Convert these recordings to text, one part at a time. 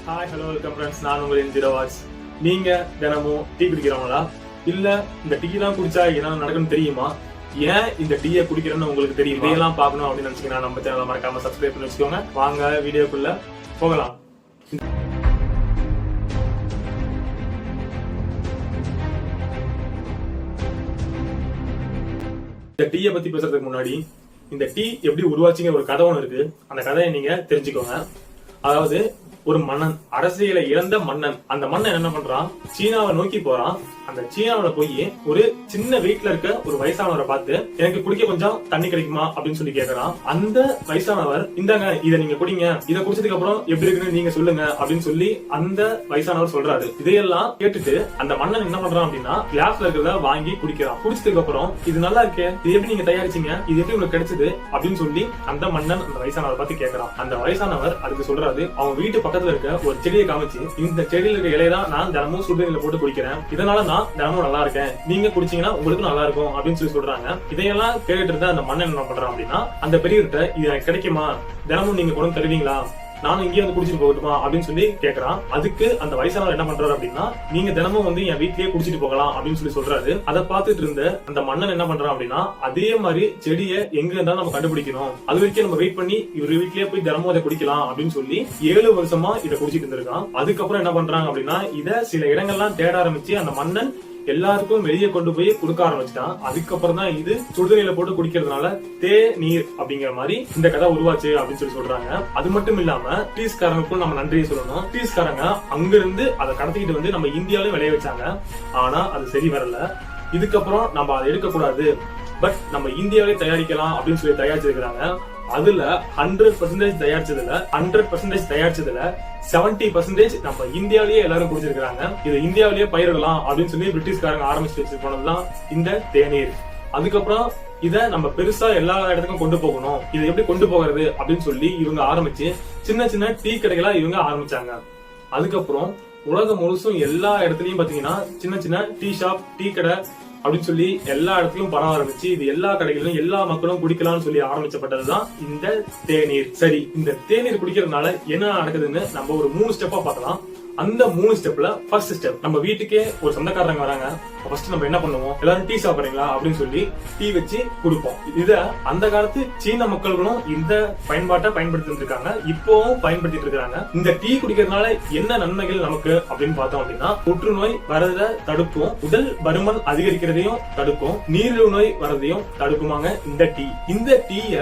Hi hello welcome friends, நான் உங்களின் ஜீரோவாட்ஸ். நீங்க தினமும் டீ குடிக்கிறவங்களா? இல்ல இந்த டீ தான் குடிச்சா என்ன நடக்குன்னு தெரியுமா? ஏன் இந்த டீயை குடிக்கிறேன்னு உங்களுக்கு தெரியும்? இதையெல்லாம் பார்க்கணும் அப்படின்னு நினைச்சீங்கன்னா நம்ம சேனலை மறக்காம சப்ஸ்கிரைப் பண்ணி வச்சுக்கோங்க. வாங்க வீடியோக்குள்ள போகலாம். இந்த டீயை பத்தி பேசுறதுக்கு முன்னாடி இந்த டீ எப்படி உருவாச்சுங்கிற ஒரு கதை ஒன்று இருக்கு. அந்த கதையை நீங்க தெரிஞ்சுக்கோங்க. அதாவது ஒரு மன்னன், அரசியலை இழந்த மன்னன், அந்த மன்னன் என்ன பண்றான், சீனாவை நோக்கி போறான். அந்த சீனாவில போய் ஒரு சின்ன வீட்டுல இருக்க ஒரு வயசானவரை பார்த்து எனக்கு குடிக்க கொஞ்சம் தண்ணி கிடைக்குமா அப்படின்னு சொல்லி கேட்கறான். அந்த வயசானவர், இந்தாங்க இதை நீங்க குடிங்க, இதை குடிச்சதுக்கு அப்புறம் எப்படி இருக்குன்னு நீங்க சொல்லுங்க அப்படின்னு சொல்லி அந்த வயசானவர் சொல்றாரு. இதையெல்லாம் கேட்டுட்டு அந்த மன்னன் என்ன பண்றான் அப்படின்னா கிளாஸ்ல இருக்கிறத வாங்கி குடிக்கிறான். குடிச்சதுக்கு அப்புறம் இது நல்லா இருக்கு, இது எப்படி நீங்க தயாரிச்சீங்க, இது எப்படி உங்களுக்கு கிடைச்சது அப்படின்னு சொல்லி அந்த மன்னன் அந்த வயசானவரை பார்த்து கேட்கறான். அந்த வயசானவர் அதுக்கு சொல்றாரு, அவங்க வீட்டு பக்கத்துல இருக்க ஒரு செடியை காமிச்சு, இந்த செடியில இருக்க இலையதான் நான் தினமும் சுடுதண்ணில போட்டு குடிக்கிறேன், இதனால நான் தினமும் நல்லா இருக்கேன், நீங்க குடிச்சீங்கன்னா உங்களுக்கு நல்லா இருக்கும் அப்படின்னு சொல்லி சொல்றாங்க. இதையெல்லாம் கேட்டுட்டு இருந்த அந்த மன்னன் என்ன பண்றான் அப்படின்னா அந்த பெரியவர்கிட்ட இது எனக்கு கிடைக்குமா, தினமும் நீங்க கொண்டு தருவீங்களா, நானும் இங்கே வந்து குடிச்சிட்டு போகட்டுமா அப்படின்னு சொல்லி கேட்கறான். அதுக்கு அந்த வயசானவர் என்ன பண்றாரு அப்படின்னா நீங்க தினமும் வந்து என் வீட்லயே குடிச்சிட்டு போகலாம் அப்படின்னு சொல்லி சொல்றாரு. அதை பார்த்துட்டு இருந்த அந்த மன்னன் என்ன பண்றான் அப்படின்னா அதே மாதிரி செடியை எங்க இருந்தாலும் நம்ம கண்டுபிடிக்கணும், அது வரைக்கும் நம்ம வெயிட் பண்ணி இவர் வீட்லயே போய் தினமும் அதை குடிக்கலாம் அப்படின்னு சொல்லி 7 வருஷமா இதை குடிச்சிட்டு இருந்திருக்கான். அதுக்கப்புறம் என்ன பண்றாங்க அப்படின்னா இதை சில இடங்கள்லாம் தேட ஆரம்பிச்சு அந்த மன்னன் எல்லாருக்கும் வெளியே கொண்டு போய் கொடுக்க ஆரம்பிச்சிட்டான். அதுக்கப்புறம் தான் இது சுடுதண்ணில போட்டு குடிக்கிறதுனால தேநீர் அப்படிங்கிற மாதிரி இந்த கதை உருவாச்சு அப்படின்னு சொல்லி சொல்றாங்க. அது மட்டும் இல்லாம டீஸ்காரங்களுக்கும் நம்ம நன்றியை சொல்லணும். டீஸ்காரங்க அங்கிருந்து அதை கடத்திக்கிட்டு வந்து நம்ம இந்தியாவிலும் விளைய வச்சாங்க. ஆனா அது சரி வரல. இதுக்கப்புறம் நம்ம அதை எடுக்கக்கூடாது, பட் நம்ம இந்தியாவிலே தயாரிக்கலாம் அப்படின்னு சொல்லி தயாரிச்சிருக்கிறாங்க. அதுல 100% தயாரிச்சதுல 70% நம்ம இந்தியாவிலேயே எல்லாரும் குடிச்சிருக்காங்க. இது இந்தியாவிலேயே பயிரிடலாம் அப்படின்னு சொல்லி பிரிட்டிஷ்காரங்க ஆரம்பிச்சு வச்சு போனதுதான் இந்த தேநீர். அதுக்கப்புறம் இத நம்ம பெருசா எல்லா இடத்துக்கும் கொண்டு போகணும், இதை எப்படி கொண்டு போகிறது அப்படின்னு சொல்லி இவங்க ஆரம்பிச்சு சின்ன சின்ன டீ கடைகளா இவங்க ஆரம்பிச்சாங்க. அதுக்கப்புறம் உலகம் முழுசும் எல்லா இடத்துலயும் பாத்தீங்கன்னா சின்ன சின்ன டீ ஷாப், டீ கடை அப்படின்னு சொல்லி எல்லா இடத்துலயும் பரவ ஆரம்பிச்சு இது எல்லா கடைகளிலும் எல்லா மக்களும் குடிக்கலாம்னு சொல்லி ஆரம்பிச்சப்பட்டதுதான் இந்த தேநீர். சரி, இந்த தேநீர் குடிக்கிறதுனால என்ன நடக்குதுன்னு நம்ம ஒரு 3 ஸ்டெப்பா பார்க்கலாம். அந்த 3 ஸ்டெப்ல ஃபர்ஸ்ட் ஸ்டெப், நம்ம வீட்டுக்கே ஒரு சொந்தக்காரங்க வராங்க, ஃபர்ஸ்ட் நம்ம என்ன பண்ணுவோம், எல்லாரும் டீ சாப்பிடுறீங்களா அப்படின்னு சொல்லி டீ வச்சு கொடுப்போம். இத அந்த காலத்து சீன மக்களும் இந்த பயன்பாட்டை பயன்படுத்திட்டு இருக்காங்க, இப்பவும் பயன்படுத்திட்டு இருக்காங்க. இந்த டீ குடிக்கிறதுனால என்ன நன்மைகள் நமக்கு அப்படின்னு பார்த்தோம் அப்படின்னா புற்றுநோய் வரத தடுக்கும், உடல் பருமன் அதிகரிக்கிறதையும் தடுக்கும், நீரிழிவு நோய் வரதையும் தடுக்குமாங்க இந்த டீ. இந்த டீய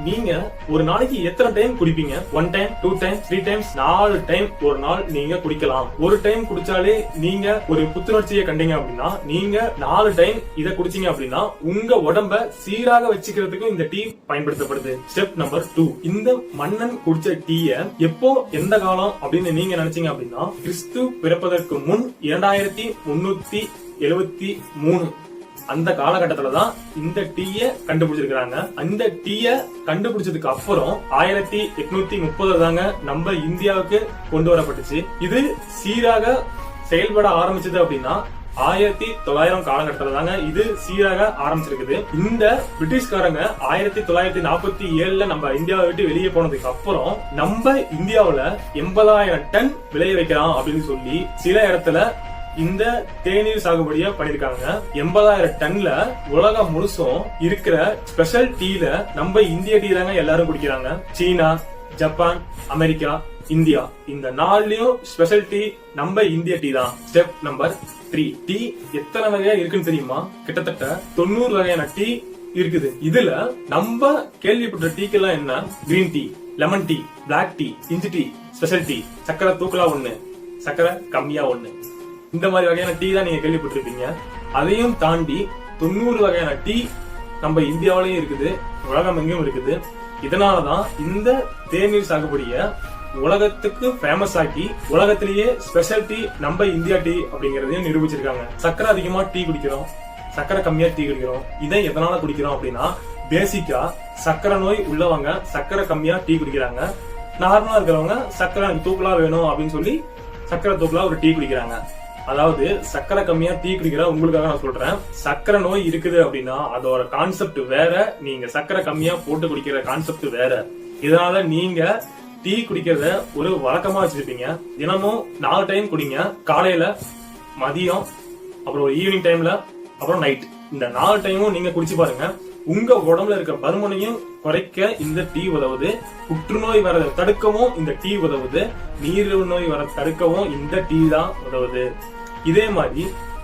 நீங்க ஒரு நாளைக்கு எத்தனை டைம் குடிப்பீங்க? 1 டைம், 2 டைம், 3 டைம்ஸ், 4 டைம் ஒரு நாள் நீங்க குடிக்கலாம். ஒரு டைம் குடிச்சாலே நீங்க ஒரு புத்துணர்ச்சியை கண்டீங்க அப்படின்னா நீங்க 4 டைம் இத குடிச்சீங்க அப்படின்னா உங்க உடம்ப சீராக வச்சுக்கிறதுக்கும் இந்த டீ பயன்படுத்தப்படுது. ஸ்டெப் நம்பர் 2, இந்த மன்னன் குடிச்ச டீய எப்போ எந்த காலம் அப்படின்னு நீங்க நினைச்சீங்க அப்படின்னா கிறிஸ்து பிறப்பதற்கு முன் 2373 அந்த காலகட்டத்துலதான் இந்த டீய கண்டுபிடிச்சிருக்காங்க. அந்த டீய கண்டுபிடிச்சதுக்கு அப்புறம் 1830 தாங்க நம்ம இந்தியாவுக்கு கொண்டு வரப்பட்டுச்சு. இது சீராக செயல்பட ஆரம்பிச்சது அப்படின்னா 1900 காலகட்டத்துல தாங்க இது சீராக ஆரம்பிச்சிருக்குது. இந்த பிரிட்டிஷ்காரங்க 1947 நம்ம இந்தியாவை விட்டு வெளியே போனதுக்கு அப்புறம் நம்ம இந்தியாவுல 80,000 டன் விளைய வைக்கலாம் அப்படின்னு சொல்லி சில இடத்துல இந்த தேநீர் சாகுபடியா பண்ணிருக்காங்க. 80,000 டன்ல உலகம் முழுசும் இருக்கிற ஸ்பெஷல் டீல நம்ம இந்திய டீ தாங்க எல்லாரும் குடிக்கிறாங்க. சீனா, ஜப்பான், அமெரிக்கா, இந்தியா, இந்த 4லயும் ஸ்பெஷல் டீ நம்ம இந்திய டீ தான். ஸ்டெப் நம்பர் 3, டீ எத்தனை வகையா இருக்குன்னு தெரியுமா? கிட்டத்தட்ட 90 வகையான டீ இருக்குது. இதுல நம்ம கேள்விப்பட்ட டீக்கெல்லாம் என்ன? Green tea, lemon tea, black tea, இஞ்சி டீ, ஸ்பெஷல் டீ, சக்கரை தூக்கலா 1, சக்கரை கம்மியா 1, இந்த மாதிரி வகையான டீ தான் நீங்க கேள்விப்பட்டிருப்பீங்க. அதையும் தாண்டி 90 வகையான டீ நம்ம இந்தியாவிலயும் இருக்குது, உலகம் எங்கேயும் இருக்குது. இதனாலதான் இந்த தேநீர் சாகுபடிய உலகத்துக்கு ஃபேமஸ் ஆக்கி உலகத்திலேயே ஸ்பெஷல் டீ நம்ம இந்தியா டீ அப்படிங்கறதையும் நிரூபிச்சிருக்காங்க. சக்கரை அதிகமா டீ குடிக்கிறோம், சக்கரை கம்மியா டீ குடிக்கிறோம். இதை எதனால குடிக்கிறோம் அப்படின்னா பேசிக்கா சக்கரை நோய் உள்ளவங்க சக்கரை கம்மியா டீ குடிக்கிறாங்க. நார்மலா இருக்கிறவங்க சக்கரை தூக்கலா வேணும் அப்படின்னு சொல்லி சக்கரை தூக்கலா ஒரு டீ குடிக்கிறாங்க. அதாவது சக்கரை கம்மியா டீ குடிக்கிற உங்களுக்காக நான் சொல்றேன். சக்கரை நோய் இருக்குது அப்படின்னா அதோட கான்செப்ட் வேற, நீங்க சக்கரை கம்மியா போட்டு குடிக்கிற கான்செப்ட் வேற. இதனால நீங்க டீ குடிக்கிறத ஒரு வழக்கமா வச்சிருப்பீங்க. தினமும் 4 டைம் குடிங்க. காலையில, மதியம், அப்புறம் ஈவினிங் டைம்ல, அப்புறம் நைட். இந்த 4 டைமும் நீங்க குடிச்சு பாருங்க. உங்க உடம்புல இருக்க பருமனையும் குறைக்க இந்த டீ உதவுது. புற்றுநோய் வர தடுக்கவும் இந்த டீ உதவுது. நீரிழிவு நோய் வர தடுக்கவும் இந்த டீ தான் உதவுது. இதே மாதிரி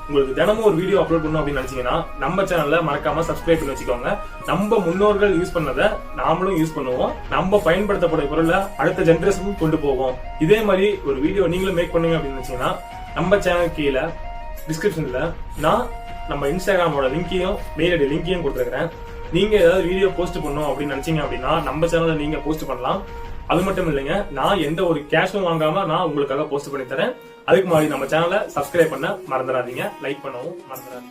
உங்களுக்கு தினமும் ஒரு வீடியோ அப்லோட் பண்ணணும் அப்படின்னு நினைச்சீங்கன்னா நம்ம சேனல்ல மறக்காம சப்ஸ்கிரைப் பண்ணி வச்சுக்கோங்க. நம்ம முன்னோர்கள் யூஸ் பண்ணதை நாமளும் யூஸ் பண்ணுவோம். நம்ம பயன்படுத்தக்கூடிய பொருளை அடுத்த ஜெனரேஷனுக்கு கொண்டு போவோம். இதே மாதிரி ஒரு வீடியோ நீங்களும் மேக் பண்ணுங்க அப்படின்னு நினைச்சீங்கன்னா நம்ம சேனல் கீழே டிஸ்கிரிப்ஷன்ல நான் நம்ம இன்ஸ்டாகிராமோட லிங்கையும் மெயில் ஐடி லிங்கையும் கொடுத்துருக்கேன். நீங்க ஏதாவது வீடியோ போஸ்ட் பண்ணணும் அப்படின்னு நினைச்சீங்க அப்படின்னா நம்ம சேனல்ல நீங்க போஸ்ட் பண்ணலாம். அது மட்டும் இல்லைங்க, நான் எந்த ஒரு கேஷும் வாங்காம நான் உங்களுக்காக போஸ்ட் பண்ணி தரேன். அதுக்கு முன்னாடி நம்ம சேனலை சப்ஸ்கிரைப் பண்ண மறந்துடாதீங்க, லைக் பண்ணவும் மறந்துடாதீங்க.